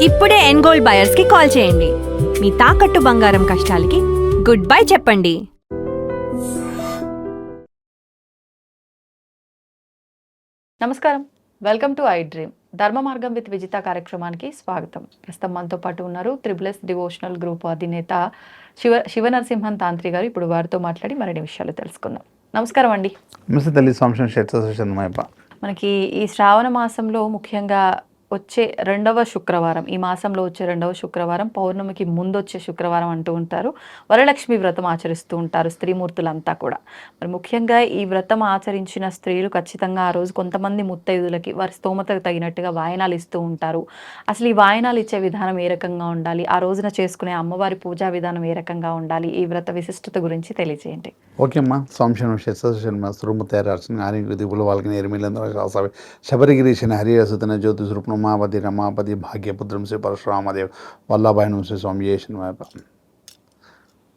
ఇప్పుడే ఎన్గోల్డ్ బయర్స్ కి కాల్ చేయండి. మీ తాకట్టు బంగారం కష్టాలకి గుడ్ బై చెప్పండి. నమస్కారం, వెల్కమ్ టు ఐ డ్రీమ్. ధర్మ మార్గం విత్ విజిత కార్యక్రమానికి స్వాగతం. ప్రస్తుతం మనతో పాటు ఉన్నారు త్రిబుల్ఎస్ డివోషనల్ గ్రూప్ అధినేత శివనరసింహన్ తాంత్రి గారు. ఇప్పుడు వారితో మాట్లాడి మరిన్ని విషయాలు తెలుసుకుందాం. నమస్కారం అండి. మనకి ఈ శ్రావణ మాసంలో ముఖ్యంగా వచ్చే రెండవ శుక్రవారం, ఈ మాసంలో వచ్చే రెండవ శుక్రవారం, పౌర్ణమికి ముందు వచ్చే శుక్రవారం అంటూ ఉంటారు. వరలక్ష్మి వ్రతం ఆచరిస్తూ ఉంటారు స్త్రీమూర్తులంతా కూడా. మరి ముఖ్యంగా ఈ వ్రతం ఆచరించిన స్త్రీలు ఖచ్చితంగా ఆ రోజు కొంతమంది ముత్తైదులకి వారి స్తోమతకు తగినట్టుగా వాయనాలు ఇస్తూ ఉంటారు. అసలు ఈ వాయనాలు ఇచ్చే విధానం ఏ రకంగా ఉండాలి, ఆ రోజున చేసుకునే అమ్మవారి పూజా విధానం ఏ రకంగా ఉండాలి, ఈ వ్రత విశిష్టత గురించి తెలియజేయండి. ఓకే అమ్మా. సంశయం వాళ్ళకి నేర్మిలందరూ శబరిగిరీశన హరిహసుతన జ్యోతిస్వరూపం ఉమాపతి రమాపతి భాగ్యపుత్రం శ్రీ పరశురామదేవ్ వల్లభాయనం శ్రీ స్వామి చేసిన.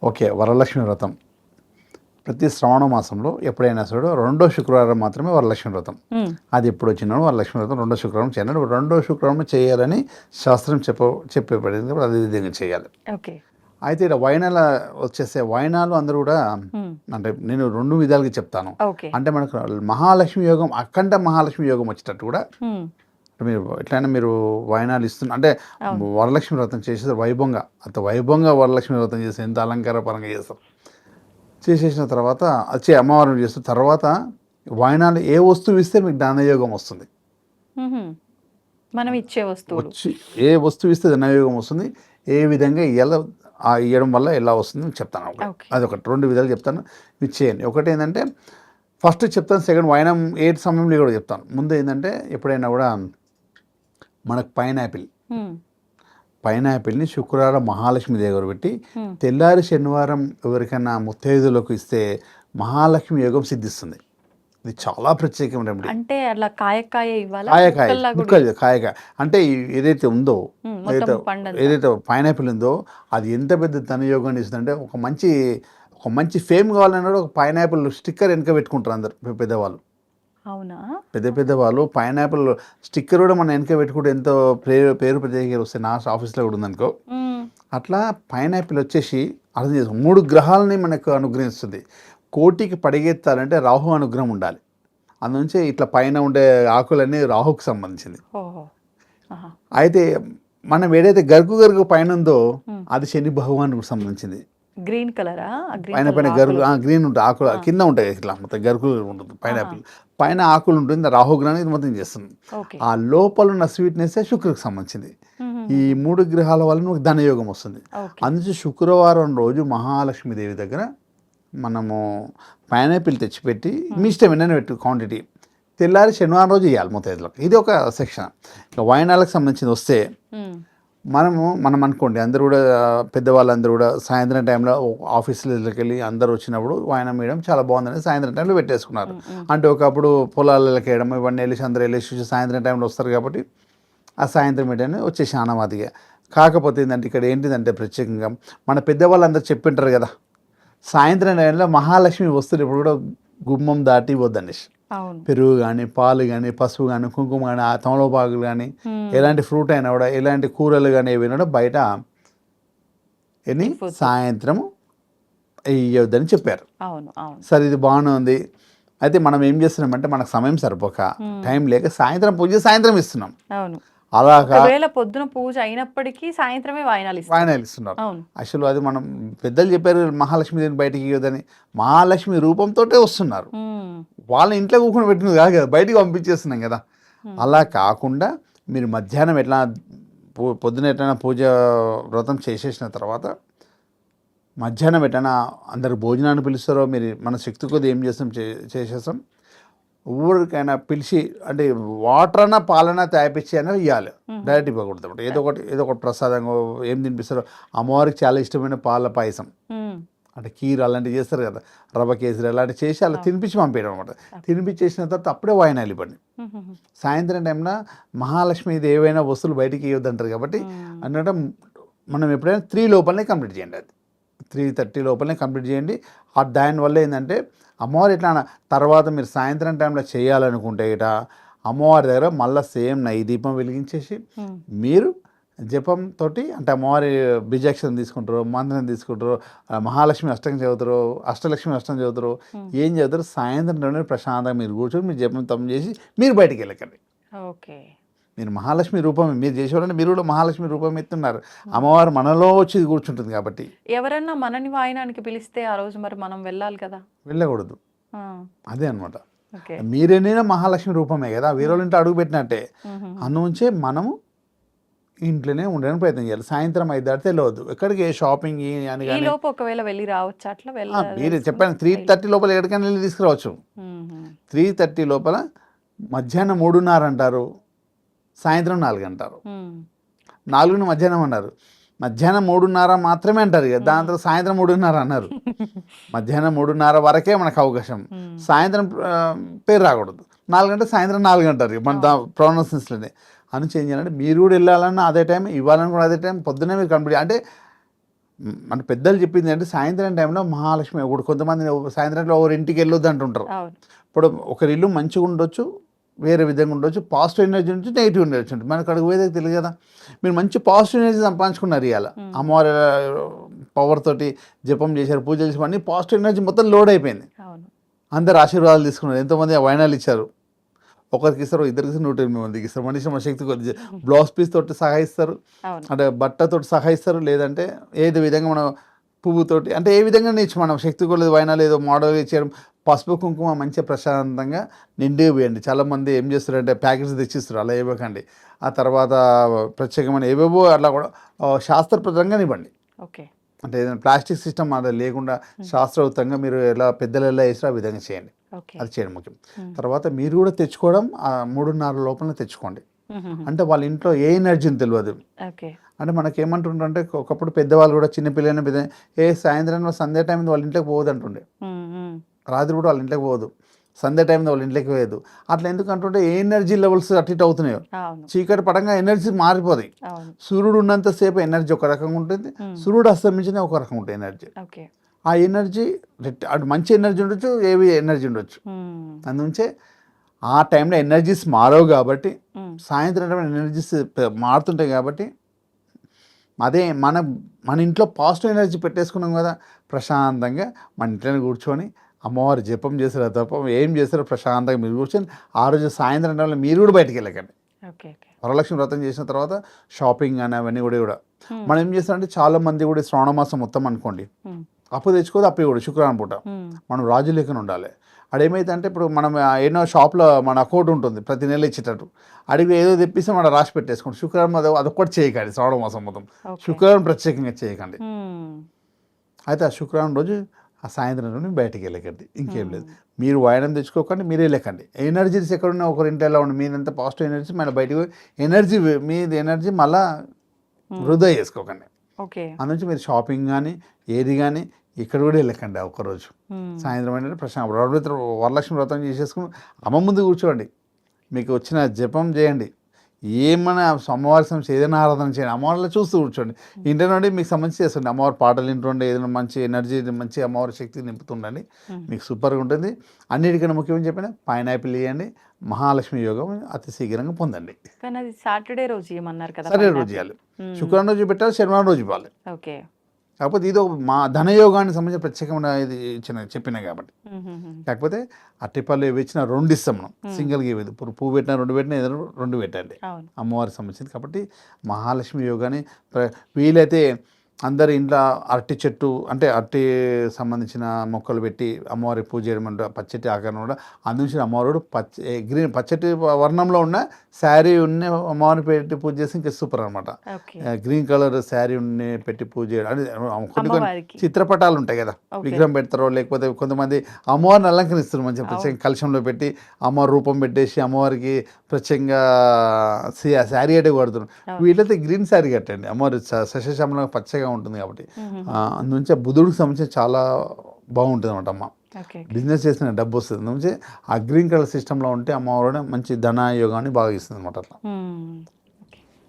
ఓకే, వరలక్ష్మి వ్రతం ప్రతి శ్రావణ మాసంలో ఎప్పుడైనా సరే రెండో శుక్రవారం మాత్రమే వరలక్ష్మి వ్రతం. అది ఎప్పుడు వచ్చినాడు వరలక్ష్మి వ్రతం రెండో శుక్రవారం చేయాలి. రెండో శుక్రవారం చేయాలని శాస్త్రం చెప్పబడింది. అదే విధంగా చేయాలి. ఓకే. అయితే ఇక్కడ వైనాల వచ్చేసే వైనాలు అందరూ కూడా అంటే నేను రెండు విధాలుగా చెప్తాను. అంటే మనకు మహాలక్ష్మి యోగం, అఖండ మహాలక్ష్మి యోగం వచ్చేటట్టు కూడా మీరు ఎట్లయినా మీరు వాయినాలు ఇస్తున్నారు. అంటే వరలక్ష్మి వ్రతం చేసేది వైభవంగా, వైభవంగా వరలక్ష్మి వ్రతం చేస్తే ఎంత అలంకార పరంగా చేస్తారు. చేసేసిన తర్వాత వచ్చే అమ్మవారిని చేస్తారు. తర్వాత వాయినాలు ఏ వస్తువు ఇస్తే మీకు ధనయోగం వస్తుంది. మనం ఇచ్చే వస్తువు వచ్చి ఏ వస్తువు ఇస్తే ధనయోగం వస్తుంది, ఏ విధంగా ఇవ్వడం వల్ల ఎలా వస్తుందని చెప్తాను. అదొకటి. రెండు విధాలు చెప్తాను, ఇది చేయండి. ఒకటి ఏంటంటే ఫస్ట్ చెప్తాను, సెకండ్ వాయినం ఏ సమయంలో కూడా చెప్తాను. ముందు ఏంటంటే ఎప్పుడైనా కూడా మనకు పైనాపిల్ని శుక్రవారం మహాలక్ష్మి దగ్గర పెట్టి తెల్లారి శనివారం ఎవరికైనా ముత్తైదులకు ఇస్తే మహాలక్ష్మి యోగం సిద్ధిస్తుంది. ఇది చాలా ప్రత్యేకమైన రెమెడీ. అంటే అలా కాయకాయ అంటే ఏదైతే ఉందో, ఏదైతే పైనాపిల్ ఉందో అది ఎంత పెద్ద ధనయోగాన్ని ఇస్తుందంటే ఒక మంచి ఫేమ్ కావాలన్నా ఒక పైనాపిల్ స్టిక్కర్ వెనక పెట్టుకుంటారు అందరు పెద్దవాళ్ళు. అవునా? పెద్దవాళ్ళు పైనాపిల్ స్టిక్కర్ కూడా మనం వెనక పెట్టుకుంటే ఎంతో పేరు ప్రత్యేకలు వస్తాయి. నా ఆఫీస్లో కూడా ఉందనుకో. అట్లా పైనాపిల్ వచ్చేసి అర్థం చేసుకో 3 గ్రహాలని మనకు అనుగ్రహిస్తుంది. కోటికి పడిగెత్తాలంటే రాహు అనుగ్రహం ఉండాలి. అందునుంచి ఇట్లా పైన ఉండే ఆకులన్నీ రాహుకు సంబంధించింది. అయితే మనం ఏదైతే గరుకు పైన ఉందో అది శని భగవానుకు సంబంధించింది. గ్రీన్ కలరా? పైన గరుకు గ్రీన్ ఉంటాయి, ఆకులు కింద ఉంటాయి. ఇట్లా మొత్తం గరుకు ఉంటుంది. పైనాపిల్ పైన ఆకులు ఉంటుంది, రాహుగ్రహం ఇది మొత్తం చేస్తుంది. ఆ లోపల ఉన్న స్వీట్నెస్ శుక్రుడికి సంబంధించింది. ఈ 3 గ్రహాల వల్ల మనకు ధనయోగం వస్తుంది. అందుకే శుక్రవారం రోజు మహాలక్ష్మీదేవి దగ్గర మనము పైనాపిల్ తెచ్చిపెట్టి మీ ఇష్టం ఎన్నైనా పెట్టు క్వాంటిటీ. తెల్లారి శనివారం రోజు ఇవ్వాలి ముత్తైదులకు. ఇది ఒక సెక్షన్. ఇక వాయినాలకు సంబంధించింది వస్తే మనం అనుకోండి, అందరూ కూడా పెద్దవాళ్ళందరూ కూడా సాయంత్రం టైంలో ఆఫీసులకి వెళ్ళి అందరూ వచ్చినప్పుడు వాయినం వేయడం చాలా బాగుందని సాయంత్రం టైంలో పెట్టేసుకున్నారు. అంటే ఒకప్పుడు పొలాలకి వేయడం ఇవన్నీ వెళ్ళేసి అందరూ వెళ్ళేసి సాయంత్రం టైంలో వస్తారు కాబట్టి ఆ సాయంత్రం వేయడానికి వచ్చేసి ఆనవాదిగా. కాకపోతే ఏంటంటే ఇక్కడ ఏంటిదంటే ప్రత్యేకంగా మన పెద్దవాళ్ళందరూ చెప్పింటారు కదా, సాయంత్రం టైంలో మహాలక్ష్మి వస్తువులు ఇప్పుడు కూడా గుమ్మం దాటి వద్దనేసి పెరుగు కానీ, పాలు కానీ, పసుపు కానీ, కుంకుమ కానీ, ఆ తమలపాకులు కానీ, ఎలాంటి ఫ్రూట్ అయినా కూడా, ఎలాంటి కూరలు కానీ ఏవైనా కూడా బయట సాయంత్రం వేయొద్దని చెప్పారు. సరే, ఇది బాగానే ఉంది. అయితే మనం ఏం చేస్తున్నామంటే మనకు సమయం సరిపోక టైం లేక సాయంత్రం పూజ సాయంత్రం ఇస్తున్నాం. అలాగా పొద్దున పూజ అయినప్పటికీ సాయంత్రమే వాయినాలు ఇస్తున్నారు. అసలు అది మనం పెద్దలు చెప్పారు మహాలక్ష్మి బయటికి ఇవ్వదని. మహాలక్ష్మి రూపంతో వస్తున్నారు. వాళ్ళ ఇంట్లో కూర్చొని పెట్టినది కాదు కదా, బయటికి పంపించేస్తున్నాం కదా. అలా కాకుండా మీరు మధ్యాహ్నం ఎట్లా పొద్దున ఎట్లయినా పూజ వ్రతం చేసేసిన తర్వాత మధ్యాహ్నం ఎట్లయినా అందరు భోజనాన్ని పిలుస్తారో మీరు మన శక్తి కొద్ది ఏం చేస్తాం చేసేస్తాం. ఊరికైనా పిలిచి అంటే వాటర్ అన్నా పాలన్నా తాపిచ్చి అయినా ఇవ్వాలి. డైరెక్ట్ ఇవ్వకూడదు. ఏదో ఒకటి ప్రసాదంగా ఏం తినిపిస్తారో. అమ్మవారికి చాలా ఇష్టమైన పాల పాయసం అంటే కీర్ అలాంటివి చేస్తారు కదా, రవ్వ కేసరి అలాంటివి చేసి అలా తినిపించి పంపేయడం అనమాట. తినిపించేసిన తర్వాత అప్పుడే వాయినాలు ఇవ్వండి. సాయంత్రం టైంలో మహాలక్ష్మిది ఏవైనా వస్తువులు బయటికి ఇవ్వద్దంటారు కాబట్టి అంటే మనం ఎప్పుడైనా 3 లోపలనే కంప్లీట్ చేయండి. అది 3:30 లోపలనే కంప్లీట్ చేయండి. దానివల్ల ఏంటంటే అమ్మవారు ఎట్లా తర్వాత మీరు సాయంత్రం టైంలో చేయాలనుకుంటే ఇట అమ్మవారి దగ్గర మళ్ళీ సేమ్ నెయ్యి దీపం వెలిగించేసి మీరు జపం తోటి అంటే అమ్మవారి బీజాక్షరం తీసుకుంటారు, మంత్రం తీసుకుంటారు, మహాలక్ష్మి అష్టకం చదువుతారు, అష్టలక్ష్మి అష్టం చదువుతారు, ఏం చదువుతారు, సాయంత్రం టైంలో ప్రశాంతంగా మీరు కూర్చొని మీరు జపం తప్పం చేసి మీరు బయటికి వెళ్ళకండి. ఓకే. మీరు మహాలక్ష్మి రూపం మీరు చేసేవాళ్ళంటే మీరు కూడా మహాలక్ష్మి రూపం ఎత్తున్నారు. అమ్మవారు మనలో వచ్చి కూర్చుంటుంది కాబట్టి. ఎవరన్నా మనని వాయినానికి పిలిస్తే ఆ రోజు మరి మనం వెళ్ళాలి కదా? వెళ్ళకూడదు. అదే అనమాట. ఓకే. మీరేనైనా మహాలక్ష్మి రూపమే కదా, వేరే వాళ్ళ ఇంట్లో అడుగు పెట్టినట్టే. అందుంచే మనము ఇంట్లోనే ఉండడానికి ప్రయత్నం చేయాలి. సాయంత్రం 5 దాటితే వెళ్ళవద్దు ఎక్కడికి, షాపింగ్ అని ఈ కానీ. లోపు ఒకవేళ వెళ్ళి రావచ్చు అట్లా మీరు చెప్పాను 3:30 లోపల ఎక్కడికైనా వెళ్ళి తీసుకురావచ్చు. 3:30 లోపల మధ్యాహ్నం 3:30 అంటారు, సాయంత్రం 4 అంటారు. 4ని మధ్యాహ్నం అన్నారు, మధ్యాహ్నం 3:30 మాత్రమే అంటారు ఇక. దాని తర్వాత సాయంత్రం 3:30 అన్నారు. మధ్యాహ్నం 3:30 వరకే మనకు అవకాశం, సాయంత్రం పేరు రాకూడదు. 4 గంటలు సాయంత్రం 4 అంటారు మన ప్రొనౌన్సెన్స్లోనే. అని చేంజ్ చేయాలంటే మీరు కూడా వెళ్ళాలన్నా అదే టైం, ఇవ్వాలని కూడా అదే టైం, పొద్దున్నే మీరు కంప్లీట్ అంటే మన పెద్దలు చెప్పింది అంటే సాయంత్రం టైంలో మహాలక్ష్మి ఒకటి. కొంతమంది సాయంత్రంలో ఒకరి ఇంటికి వెళ్ళొద్దు అంటుంటారు. ఇప్పుడు ఒకరి ఇల్లు మంచిగా ఉండొచ్చు, వేరే విధంగా ఉండొచ్చు, పాజిటివ్ ఎనర్జీ నుంచి నెగిటివ్ ఎనర్జీ ఉంటుంది. మనకు అక్కడికి పోయేది తెలియదు కదా. మీరు మంచి పాజిటివ్ ఎనర్జీ సంపాదించుకున్నారు ఇవాళ, అమ్మవారి పవర్ తోటి జపం చేశారు, పూజ చేసారు, అన్ని పాజిటివ్ ఎనర్జీ మొత్తం లోడ్ అయిపోయింది. అందరు ఆశీర్వాదాలు తీసుకున్నారు, ఎంతోమంది వైనాలు ఇచ్చారు. ఒకరికి ఇస్తారు, ఇద్దరికి 108 మందికి ఇస్తారు. మనిషి మన శక్తి కొద్ది బ్లౌజ్ పీస్ తోటి సహా ఇస్తారు, అంటే బట్టతోటి సహా ఇస్తారు, లేదంటే ఏదో విధంగా మనం పువ్వుతోటి అంటే ఏ విధంగా ఇచ్చి మనం శక్తి కొలేదు వైనాలు ఏదో మోడల్ ఇచ్చేయడం. పసుపు కుంకుమ మంచిగా ప్రశాంతంగా నిండిగా పోయండి. చాలామంది ఏం చేస్తారంటే ప్యాకెట్స్ తెచ్చిస్తారు, అలా ఇవ్వకండి. ఆ తర్వాత ప్రత్యేకమైన ఏవేవో అట్లా కూడా శాస్త్రప్రదంగా ఇవ్వండి. ఓకే. అంటే ఏదైనా ప్లాస్టిక్ సిస్టమ్ అలా లేకుండా శాస్త్రయుతంగా మీరు ఎలా పెద్దలు ఎలా వేసారో ఆ విధంగా చేయండి. అది చేయడం ముఖ్యం. తర్వాత మీరు కూడా తెచ్చుకోవడం 3:30 లోపల తెచ్చుకోండి. అంటే వాళ్ళ ఇంట్లో ఏ ఎనర్జీని తెలియదు. అంటే మనకేమంటుంటే ఒకప్పుడు పెద్దవాళ్ళు కూడా చిన్నపిల్లలైన పెద్ద సాయంత్రం సంధ్యా టైం వాళ్ళ ఇంట్లోకి పోవద్దు అంటుండే, రాత్రి కూడా వాళ్ళ ఇంట్లోకి పోవద్దు, సంధ్యా టైం వాళ్ళ ఇంట్లోకి పోయద్దు. అట్లా ఎందుకు అంటుంటే ఏ ఎనర్జీ లెవెల్స్ అటు ఇటు అవుతున్నాయో, చీకటి పడంగా ఎనర్జీ మారిపోతాయి. సూర్యుడు ఉన్నంతసేపు ఎనర్జీ ఒక రకంగా ఉంటుంది, సూర్యుడు అస్తమించిన ఒక రకంగా ఉంటుంది ఎనర్జీ. ఆ ఎనర్జీ అటు మంచి ఎనర్జీ ఉండొచ్చు, ఏవి ఎనర్జీ ఉండొచ్చు. అందుంచే ఆ టైంలో ఎనర్జీస్ మారవు కాబట్టి, సాయంత్రం ఎనర్జీస్ మారుతుంటాయి కాబట్టి, అదే మన ఇంట్లో పాజిటివ్ ఎనర్జీ పెట్టేసుకున్నాం కదా, ప్రశాంతంగా మన ఇంట్లోనే కూర్చొని అమ్మవారు జపం చేసారో తప్ప ఏం చేస్తారో ప్రశాంతంగా మీరు కూర్చొని ఆ రోజు సాయంత్రం టైంలో మీరు కూడా బయటికి వెళ్ళకండి. వరలక్ష్మి వ్రతం చేసిన తర్వాత షాపింగ్ అని అవన్నీ కూడా మనం ఏం చేస్తామంటే చాలా మంది కూడా శ్రావణ మాసం మొత్తం అనుకోండి అప్పు తెచ్చుకోదు, అప్పు కూడా శుక్రవారం పూట మనం రాజు లేకుండా ఉండాలి. అదేమైతే అంటే ఇప్పుడు మనం ఏదో షాప్లో మన అకౌంట్ ఉంటుంది ప్రతి నెల ఇచ్చేటట్టు, అడిగి ఏదో తెప్పిస్తే మనం రాసి పెట్టేసుకోండి. శుక్రవారం అదొక్కటి చేయకండి, శ్రావణ మాసం మొత్తం శుక్రవారం ప్రత్యేకంగా చేయకండి. అయితే ఆ శుక్రవారం రోజు ఆ సాయంత్రం నుండి బయటికి వెళ్ళకండి, ఇంకేం లేదు. మీరు వాయనం తెచ్చుకోకండి, మీరే లేకండి. ఎనర్జీస్ ఎక్కడున్నా ఒకరింటి ఎలా ఉండి మీదంతా పాజిటివ్ ఎనర్జీ మళ్ళీ బయటకు ఎనర్జీ మీది ఎనర్జీ మళ్ళీ వృధా చేసుకోకండి. అందునుంచి మీరు షాపింగ్ కానీ ఏది కానీ ఇక్కడ కూడా వెళ్ళకండి. ఒక్కరోజు సాయంత్రం అంటే ప్రశాంత వరలక్ష్మి వ్రతం చేసేసుకుని అమ్మ ముందు కూర్చోండి, మీకు వచ్చిన జపం చేయండి, ఏమైనా అమ్మవారి సంబంధించి ఏదైనా ఆరాధన చేయండి, అమ్మవారిలో చూస్తూ కూర్చోండి. ఇంటి నుండి మీకు సంబంధించి చేస్తుండే అమ్మవారి పాటలు వింటుండే, ఏదైనా మంచి ఎనర్జీ మంచి అమ్మవారి శక్తి నింపుతుండండి, మీకు సూపర్గా ఉంటుంది. అన్నిటికన్నా ముఖ్యమని చెప్పిన పైనాపిల్ ఇవ్వండి, మహాలక్ష్మి యోగం అతి శీఘ్రంగా పొందండి. సాటర్డే రోజు ఏమన్నారు కదా, సాటర్డే రోజు ఇవ్వాలి, శుక్రవారం రోజు పెట్టాలి, శనివారం రోజు ఇవ్వాలి. కాకపోతే ఇది మా ధనయోగానికి సంబంధించిన ప్రత్యేకమైన ఇది చెప్పిన కాబట్టి. కాకపోతే అట్టిపల్లి ఇచ్చిన 2 ఇస్తాం మనం, సింగిల్గా ఇవ్వదు. ఇప్పుడు పువ్వు పెట్టినా 2 పెట్టినా ఏదైనా 2 పెట్టండి, అమ్మవారికి సంబంధించింది కాబట్టి. మహాలక్ష్మి యోగాని వీలైతే అందరు ఇంట్లో అరటి చెట్టు అంటే అరటి సంబంధించిన మొక్కలు పెట్టి అమ్మవారికి పూజ చేయడం అంటే పచ్చటి ఆకారం కూడా అందుంచి అమ్మవారు గ్రీన్ పచ్చటి వర్ణంలో ఉన్న శారీ ఉన్న అమ్మవారిని పెట్టి పూజ చేసి ఇంకా సూపర్ అనమాట. గ్రీన్ కలర్ శారీ ఉన్న పెట్టి పూజ చేయడం అంటే కొన్ని చిత్రపటాలు ఉంటాయి కదా, విగ్రహం పెడతారో లేకపోతే కొంతమంది అమ్మవారిని అలంకరిస్తారు మంచిగా ప్రత్యేకంగా కలశంలో పెట్టి అమ్మవారి రూపం పెట్టేసి అమ్మవారికి ప్రత్యేకంగా శారీ అంటే కొడుతున్నారు. వీళ్ళైతే గ్రీన్ శారీ కట్టండి, అమ్మవారి సస్యశ్యామలంగా పచ్చగా ఉంటుంది కాబట్టి. అందుంచి బుధుడికి సంబంధించి చాలా బాగుంటుంది అనమాట. అమ్మ బిజినెస్ చేసిన డబ్బు వస్తుంది, అందుంచి ఆ గ్రీన్ కలర్ సిస్టంలో ఉంటే అమ్మవారు మంచి ధన యోగాన్ని బాగా ఇస్తుంది అనమాట. అట్లా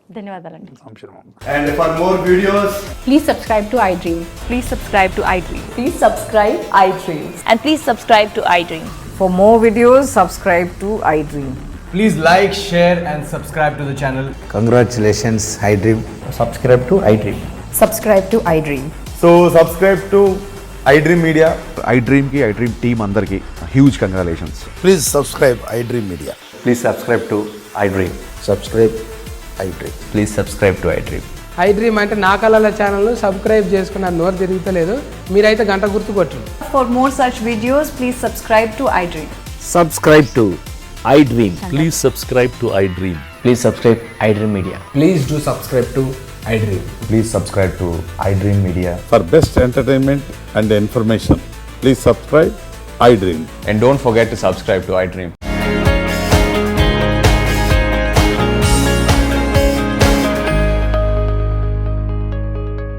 ధన్యవాదాలండి. And for more videos, please subscribe to iDream. Please subscribe to iDream. Please subscribe iDream. And please subscribe to iDream. For more videos, subscribe to iDream. Please like, share, and subscribe to the channel. Congratulations, iDream. Subscribe to iDream. Subscribe to iDream. So subscribe to iDream Media. iDream ki iDream team అందరికి huge congratulations. Please subscribe iDream Media. Please subscribe to iDream. Subscribe iDream. Please subscribe to iDream. iDream అంటే నా కళల channel subscribe చేసుకున్న నోరు తిరుగుతలేదు, మీరైతే గంట గుర్తు కొట్టండి. For more such videos, please subscribe to iDream. Subscribe to iDream. Please subscribe to iDream. Please subscribe iDream Media. Please do subscribe to iDream. Please subscribe to iDream Media. For best entertainment and information please subscribe iDream. And don't forget to subscribe to iDream.